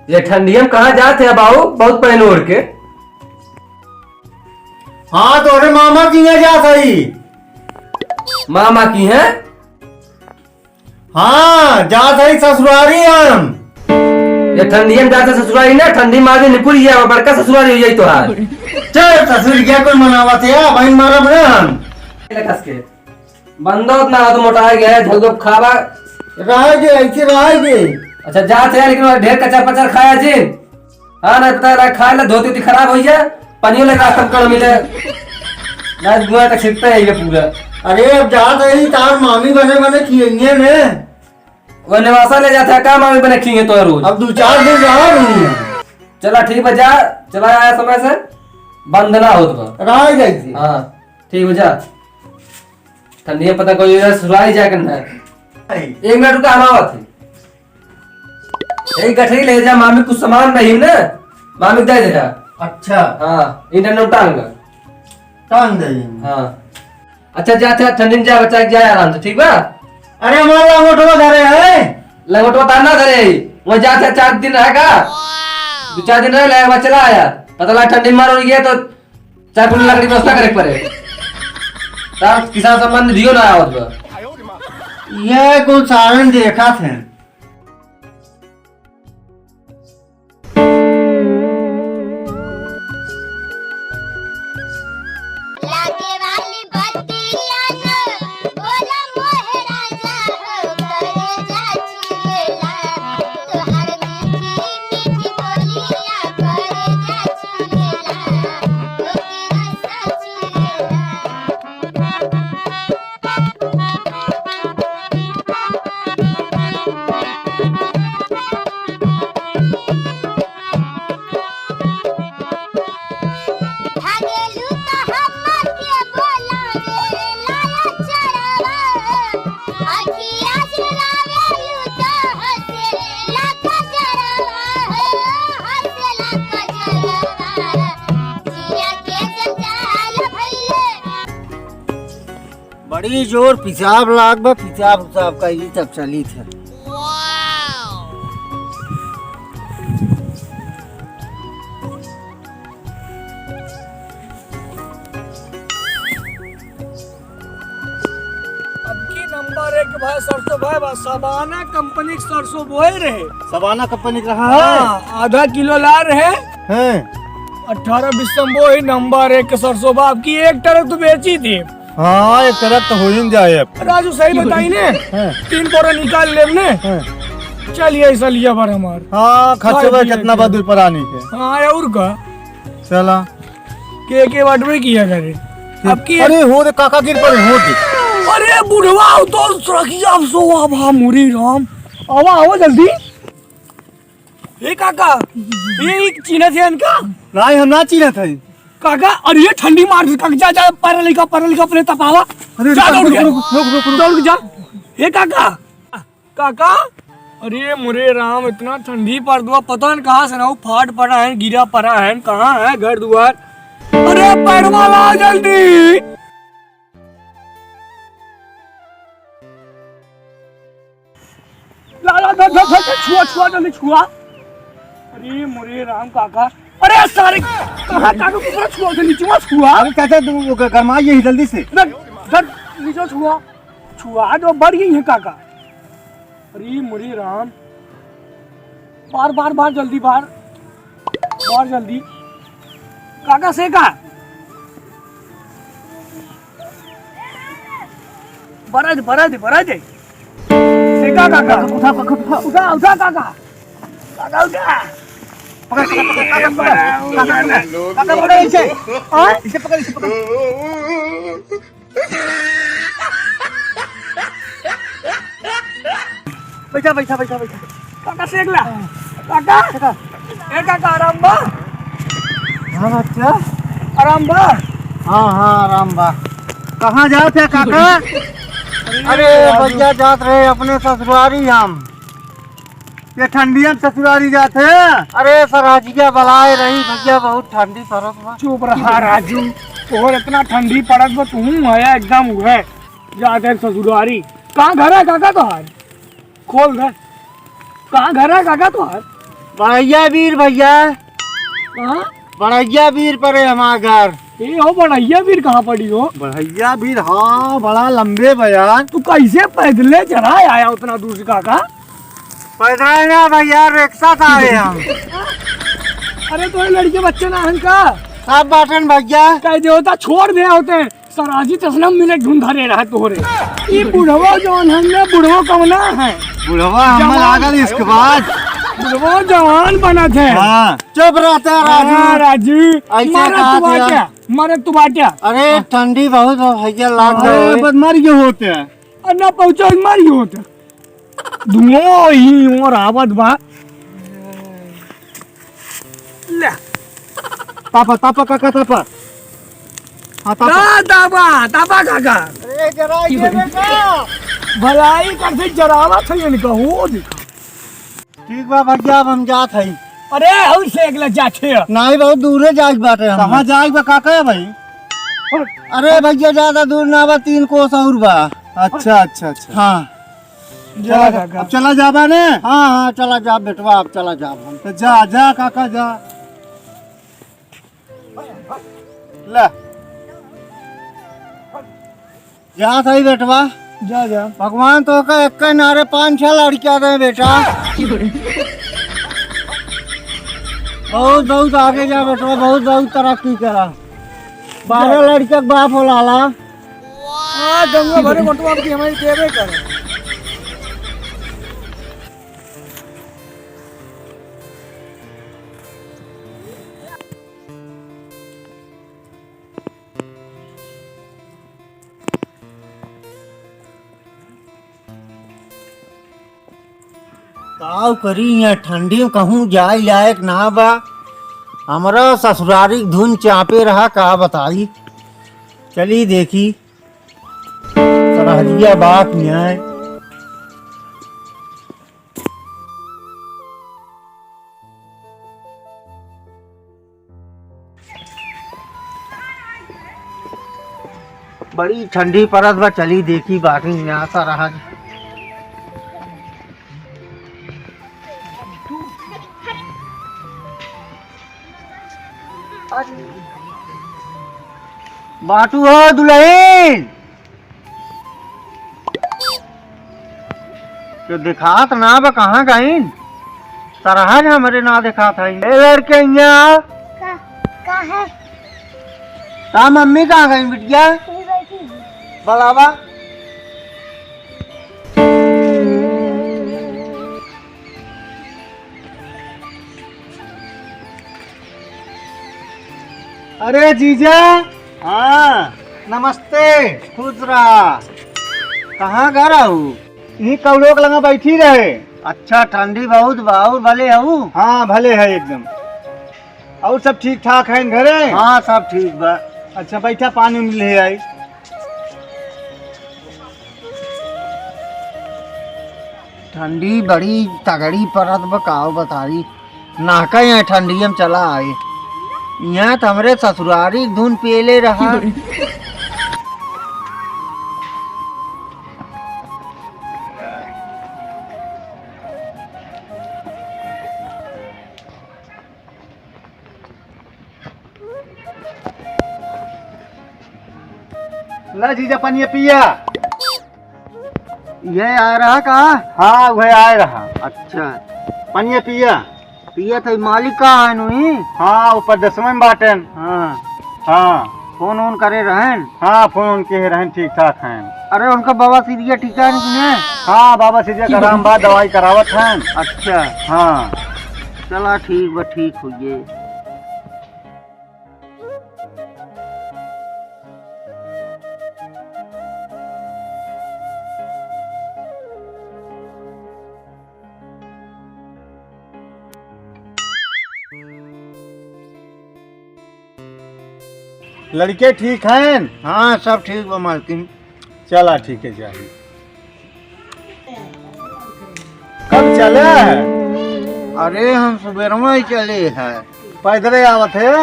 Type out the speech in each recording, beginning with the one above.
ये ठंडी में कहाँ जाते हैं बाबू, बहुत पहन ओढ़ के। हाँ तो अरे मामा की यहाँ जा सही। मामा की है? हाँ जा सही ससुरारी हम। ये ठंडी में जाते ससुरारी ना, ठंडी मारे निपुर गया बड़का ससुरारी हो जाई तो हार। चल ससुर क्या कोई मनावा थे या भाई मारा बड़े हम। कस के बंदो उतना तो मोटा गया है, झलगोप खावा राजे ऐसे राजे। अच्छा जाते हैं लेकिन ढेर कचर पचर खाया जिन। हाँ ना पता है खाए ला धोती होती खराब हो जाए, पनियों लगा सब कर मिले ना गुआ तक छिपता है ये पूरा। अरे अब जा सही तार मामी बने बने खिएंगे ने। वो निवासा ले जाता है का मामी बने खिएंगे तो रोज। अब 2-4 दिन रहा नहीं। चला ठीक बजा, चला आया समय से बंद ना हो तो रह जाइए। हाँ ठीक बजा। ठंडी में पता कोई सुराई जाए करना है। 1 मिनट का हमारा थी एक गठरी ले जा, मामी कुछ सामान नहीं ना, मामी दे दे। अच्छा हाँ इंटरनेट टांग टांग दे। हाँ अच्छा जाते ठंडी में जा बच्चा जाए आराम से, ठीक बा। अरे हमारा लंगोटवा धरे है। लंगोटवा ताना धरे वहाँ जाते 4 दिन रहेगा, 2-4 दिन रह ले चला आया। पता लगा ठंडी में मारो गया तो 4 लकड़ी व्यवस्था करे पड़े। किसान सम्मान निधियो ना आवत। ये कुछ सारण देखा थे। बड़ी जोर पिसाब लाग बा, पिसाब उसाब का ये तब चली थे। नंबर 1 भाई सरसों भाई सबाना कंपनी के सरसों बोए रहे। सबाना कंपनी का रहा है। हाँ, आधा किलो ला रहे हैं 18 दिसंबर ही नंबर 1 के सरसों बाप की 1 ट्रक तो बेची थी। हाँ एक तरफ तो हो ही जाए। राजू सही बताई ने 3 बोरा निकाल ले ने। चलिए ऐसा लिया बार हमार। हाँ खर्चे में कितना बदल पर आने के। हाँ और का चला के वाटवे किया करे अब की। अरे हो दे काका गिर पर हो दे। अरे बुढ़वा तो रखिया सो अब मुरी राम आवा आवा जल्दी। ए काका ये चीना थे इनका नहीं हम ना चीना थे काका। अरे ये ठंडी मार जा जा पढ़ा लिखा अपने तपावा। अरे जा रुक जा। हे काका काका अरे मुरे राम इतना ठंडी पड़ दुआ पता नहीं कहाँ से ना फाट पड़ा है गिरा पड़ा है कहाँ है घर द्वार। अरे पैरवा ला जल्दी। छुआ जल्दी छुआ। अरे मुरे राम काका अरे सारे कहाँ काका पूरा छुआ से नीचे छुआ। अरे चाचा तू गरमाइए जल्दी से। नीचे छुआ छुआ जो बढ़ गई है काका। अरे मुरे राम बार जल्दी बार जल्दी काका से का बरा दे सेका काका उठा काका उठा काका पकड़ इसे पकड़ बैठा काका सेक ला काका ए काका आराम बा। हाँ बच्चा आराम बा। हाँ आराम बा। कहाँ जाते काका? अरे भैया जात रहे अपने ससुरारी हम। ये ठंडिया ससुरारी जाते हैं। अरे सराजिया बलाए रही भैया बहुत ठंडी पड़त बा। चुप रहा राजू और इतना ठंडी पड़त बा तुम आया एकदम हुए जाते ससुरारी। कहाँ घर है काका तुहार? खोल घर। कहाँ घर है काका तुहार? बढ़ैया वीर भैया, कहाँ? बढ़ैया वीर पड़े हमारे घर। ये हो बढ़ैया वीर कहाँ पड़ी हो? बढ़ैया वीर, हाँ बड़ा लंबे बयान। तू कैसे पैदले चला आया उतना दूर से काका? पैदल ना भैया, रिक्शा से आए हम। अरे तो ये लड़के बच्चे ना इनका सब बाटन भैया। कह दे होता छोड़ दे होते सराजी तसलम मिले ढूंढा रहे रहा तोहरे। ये बुढ़वा जवान हमने बुढ़वा कमना है। बुढ़वा हम लागल इसके बाद। बुढ़वा जवान बना थे। हाँ चुप रहता राजू। हाँ, राजू ऐसे मारे कहा तू बाटिया, मारे तू बाटिया। अरे ठंडी बहुत हो भैया, लाग अरे, बदमारी क्यों होते हैं? और ना पहुंचा मारी होता धुआं ही और आवाज बा ले तापा तापा काका तापा। हाँ तापा। तापा तापा काका अरे जरा ये देखो। भलाई कर से जरावा था इनका हो देखा। ठीक बा भैया, अब हम जात हई। अरे और से अगला जाते हैं। नहीं बहुत दूर जाग बाटे हम। कहाँ जाग बा काका भाई? अरे भैया ज्यादा दूर ना बा, 3 कोस और बा। अच्छा अच्छा अच्छा। हाँ जा काका। अब चला जाबा ने? हाँ हाँ चला जा बेटवा, अब चला जा। तो जा जा काका जा। ले जा सही बेटवा। जा जा भगवान तो का एक नारे 5-6 लड़कियां दे बेटा। बहुत बहुत आगे जा बेटवा, बहुत बहुत तरक्की करा। 12 लड़किया के बाप हो लाला। हाँ गंगा भरे बटुआ की हमारी केबे करे। काव करी यहाँ ठंडी में कहूँ जाए लायक ना बा। हमारा ससुरारी धुन चापे रहा, कहा बताई। चली देखी सरहदिया बात न्याय। बड़ी ठंडी परत बा, चली देखी बाकी न्याय सा रहा। बाटू हो दुल्हन, तो दिखात ना बा, कहाँ गई? सरहज हमारे ना दिखात है। लड़के यहाँ का है? ता मम्मी कहाँ गई बिटिया? बलावा अरे जीजा। हाँ नमस्ते, खुश रहा। कहाँ घर आहू? यही कौड़ों लगा बैठी रहे। अच्छा ठंडी बहुत बाउर भले आहू? हाँ भले है एकदम। और सब ठीक ठाक है घरे? हाँ सब ठीक बा। अच्छा बैठा, पानी ले आई। ठंडी बड़ी तगड़ी परत बकाओ बताई। नाका यहाँ ठंडी में चला आए। यहाँ तो हमरे ससुरारी धुन पेले रहा। ला जीजा पानी पिया। ये आ रहा कहा? हाँ वह आ रहा। अच्छा पानी पिया। पिया था मालिक का है नुई? हाँ ऊपर 10वें में बाटन। हाँ हाँ फोन ऑन करे रहन? हाँ फोन के रहन, ठीक ठाक हैं। अरे उनका बाबा सीरिया टीका नहीं? हाँ बाबा सीरिया का आराम बाद दवाई करावत हैं। अच्छा हाँ चला ठीक बा, ठीक हुई। लड़के ठीक हैं? हाँ सब ठीक बा मालकिन। चला ठीक है चाहिए। कब चले? अरे हम सुबह ही चले हैं। पैदल आवत है?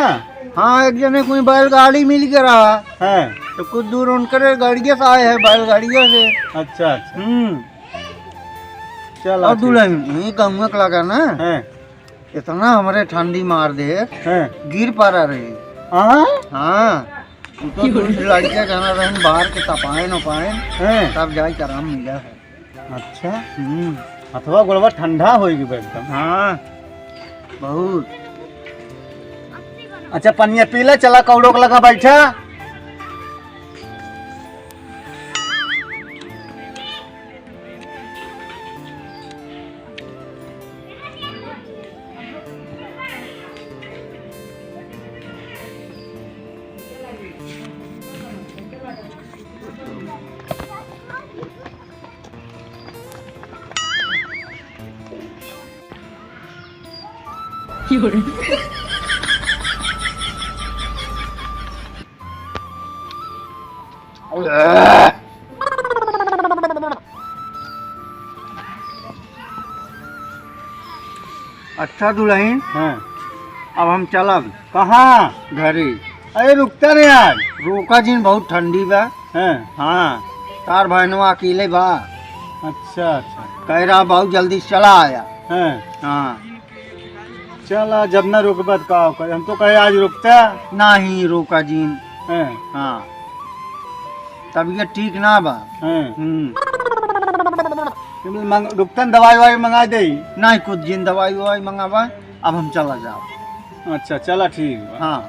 हाँ एक जने कोई बैलगाड़ी मिल के रहा है, तो कुछ दूर उनकर गाड़िया से आए हैं, बैलगाड़िया से। अच्छा अच्छा। चल अब दुल्हन यही गाँव लगा ना है। इतना हमारे ठंडी मार दे हैं गिर पड़ा रहे। हाँ हाँ तू तो दूसरी लड़कियां कहना रहे बाहर के तपाए न पाए हैं तब जाई के आराम मिला है। अच्छा अथवा गोड़वा ठंडा होगी एकदम। हाँ बहुत। अच्छा पनिया पीला चला कौड़ोक लगा बैठा। अच्छा दुल्हन हाँ अब हम चलब कहाँ? घरे। अरे रुकता नहीं आज। रोका जिन बहुत ठंडी बा। हैं हाँ तार बहनवा अकेले बा। अच्छा अच्छा कह रहा बहुत जल्दी चला आया। हैं हाँ चला जब ना रुक बत का करे हम तो कहे आज रुकता नहीं रोका जिन। हैं हाँ तबीयत ठीक ना बा। हैं रुकता दवाई ववाई मंगा दे। नहीं कुछ जिन दवाई ववाई मंगावा अब हम चला जाओ। अच्छा चला ठीक बा। हाँ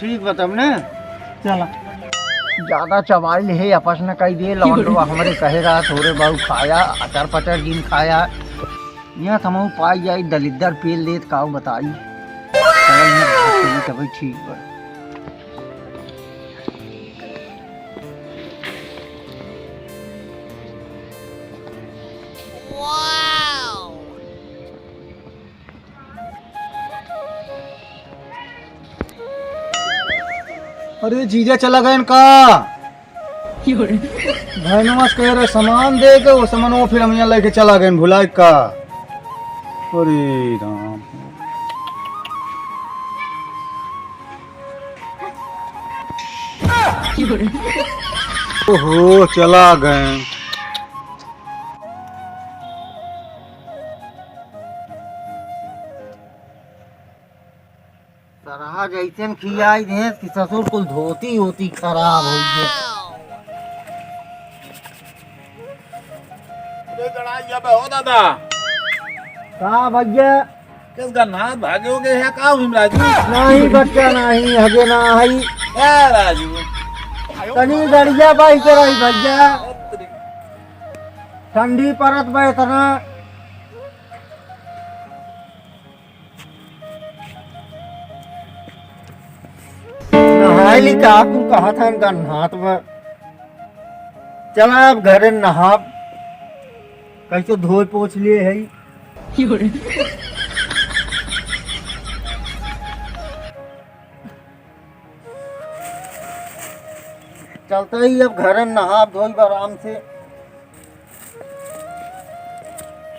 ठीक बा तब ने चला ज्यादा चबाइल है आपस में कही दे लौंडवा हमारे कहे रहा थोड़े बहुत खाया अचार पचार दिन खाया यहाँ हम पाई जाई दलिद्दर पेल देत काऊ बताई तभी ठीक बा। अरे जीजा चला गए इनका भाईनुमा कह रहे सामान दे के वो सामान वो फिर हम यहाँ लेके चला गए भुलाई का। अरे राम ओहो चला गए। तरह जैसे खियाई दे कि ससुर कुल धोती होती खराब हो गया। हो दादा कहा भैया किसका नाथ भागे हो गए है का हुई राजू? नहीं बच्चा नहीं हगे ना हई ए राजू तनी गड़िया बाई के रही भैया ठंडी परत बा इतना। नहाई का तू कहा था इनका हाथ में चला अब घरे नहा कैसे धोए पोछ लिए है। चलता ही अब घर नहा धोई आराम से।